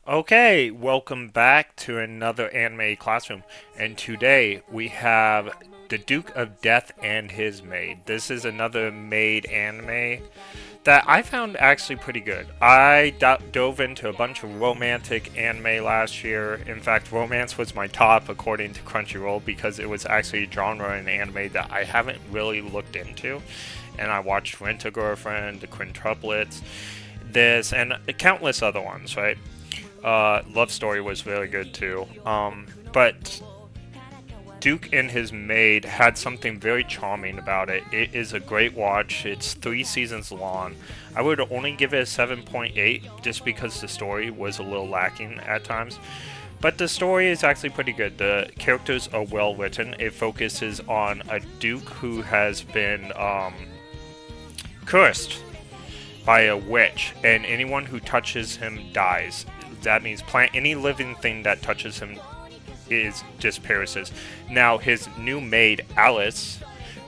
Okay, welcome back to another anime classroom. And today we have the Duke of Death and his Maid. This is another Maid anime that I found actually pretty good. I dove into a bunch of romantic anime last year. In fact, romance was my top according to Crunchyroll because it was actually a genre in anime that I haven't really looked into. And I watched Rent a Girlfriend, The Quintuplets, this, and countless other ones, right? Love Story was really good too. But Duke and his Maid had something very charming about it. It is a great watch. It's 3 seasons long. I would only give it a 7.8 just because the story was a little lacking at times. But the story is actually pretty good. The characters are well written. It focuses on a Duke who has been cursed by a witch, and anyone who touches him dies. That means any living thing that touches him is just perishes. Now his new maid Alice,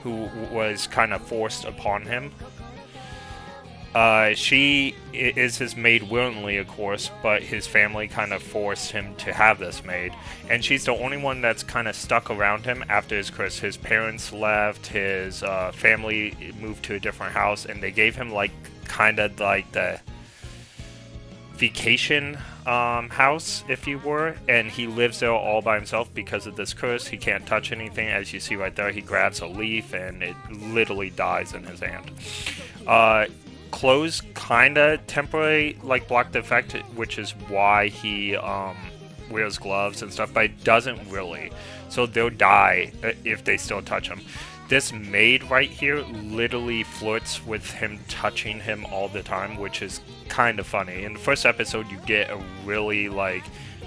who was kind of forced upon him, she is his maid willingly, of course, but his family kind of forced him to have this maid, and she's the only one that's kind of stuck around him after his curse. His parents left, his family moved to a different house, and they gave him like kind of like the vacation house, if you were, and he lives there all by himself because of this curse. He can't touch anything. As you see right there, he grabs a leaf and it literally dies in his hand. Clothes kinda temporarily like block the effect, which is why he wears gloves and stuff, but it doesn't really. So they'll die if they still touch him. This maid right here literally flirts with him touching him all the time, which is kind of funny. In the first episode, you get a really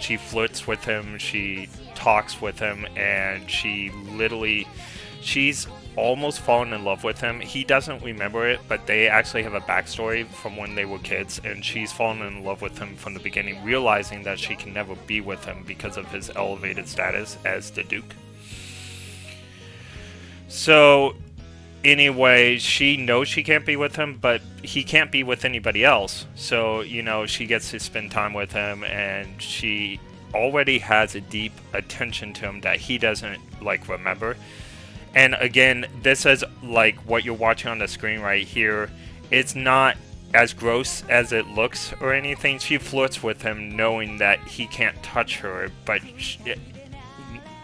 she flirts with him, she talks with him, and she's almost fallen in love with him. He doesn't remember it, but they actually have a backstory from when they were kids, and she's fallen in love with him from the beginning, realizing that she can never be with him because of his elevated status as the Duke. So, anyway, she knows she can't be with him, but he can't be with anybody else. So, she gets to spend time with him, and she already has a deep attention to him that he doesn't, remember. And again, this is, what you're watching on the screen right here. It's not as gross as it looks or anything. She flirts with him knowing that he can't touch her, but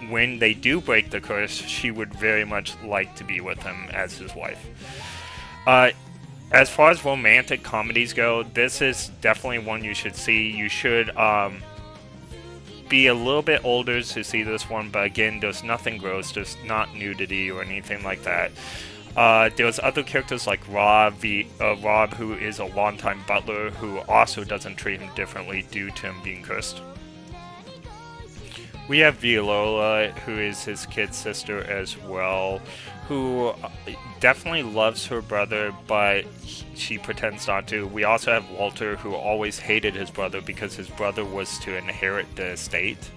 when they do break the curse, she would very much like to be with him as his wife. As far as romantic comedies go, this is definitely one you should see. You should be a little bit older to see this one, but again, there's nothing gross, there's not nudity or anything like that. There's other characters like Rob, who is a longtime butler, who also doesn't treat him differently due to him being cursed. We have Viola, who is his kid sister as well, who definitely loves her brother, but she pretends not to. We also have Walter, who always hated his brother because his brother was to inherit the estate.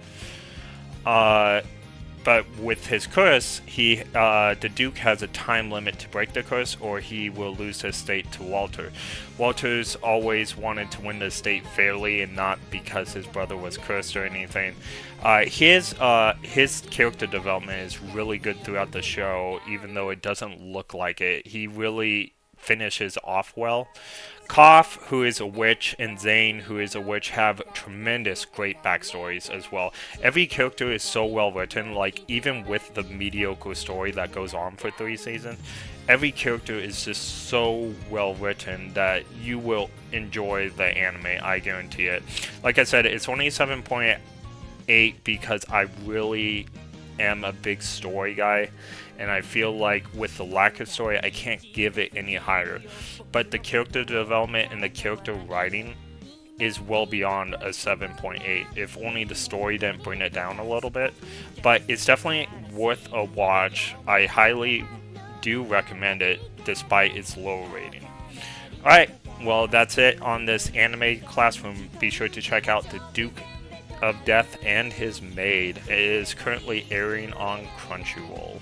But with his curse, the Duke has a time limit to break the curse, or he will lose his estate to Walter. Walter's always wanted to win the estate fairly, and not because his brother was cursed or anything. His character development is really good throughout the show, even though it doesn't look like it. He really finishes off well. Koff, who is a witch, and Zane, who is a witch, have tremendous great backstories as well. Every character is so well written, even with the mediocre story that goes on for 3 seasons, every character is just so well written that you will enjoy the anime, I guarantee it. Like I said, it's only 7.8 because I really am a big story guy, and I feel like with the lack of story, I can't give it any higher. But the character development and the character writing is well beyond a 7.8, if only the story didn't bring it down a little bit. But it's definitely worth a watch. I highly do recommend it, despite its low rating. Alright, well that's it on this anime classroom. Be sure to check out the Duke of Death and his Maid. It is currently airing on Crunchyroll.